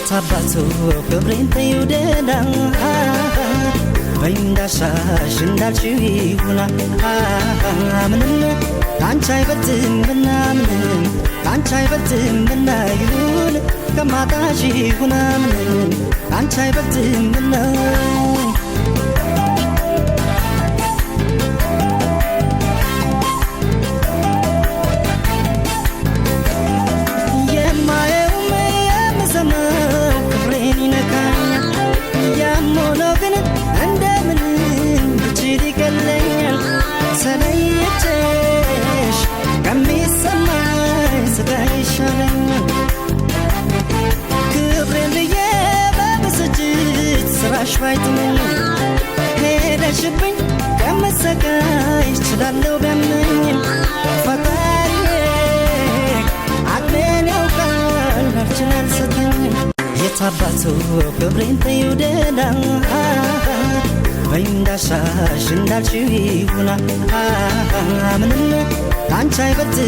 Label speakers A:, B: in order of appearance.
A: የታባቱ ክብሬን ተይውደዳ በእንዳሻሽ እንዳልሽው ይሁና ምንም ካንቺ አይበልጥምና ምንም ካንቺ አይበልጥምና ይሁን ከማጣሽ ይሁና ምንም ካንቺ አይበልጥምና شويتني ሄደሽብኝ ከመሰቃይ እችላለሁ ቢያመኝም ፈጣሪ አቅሜን ያውቃል መፍችን አልሰጠኝም የታባቱ ክብሬን ተይውደዳ በእንዳሻሽ እንዳልሽው ይሁና ምንም ካንቺ አይበልጥ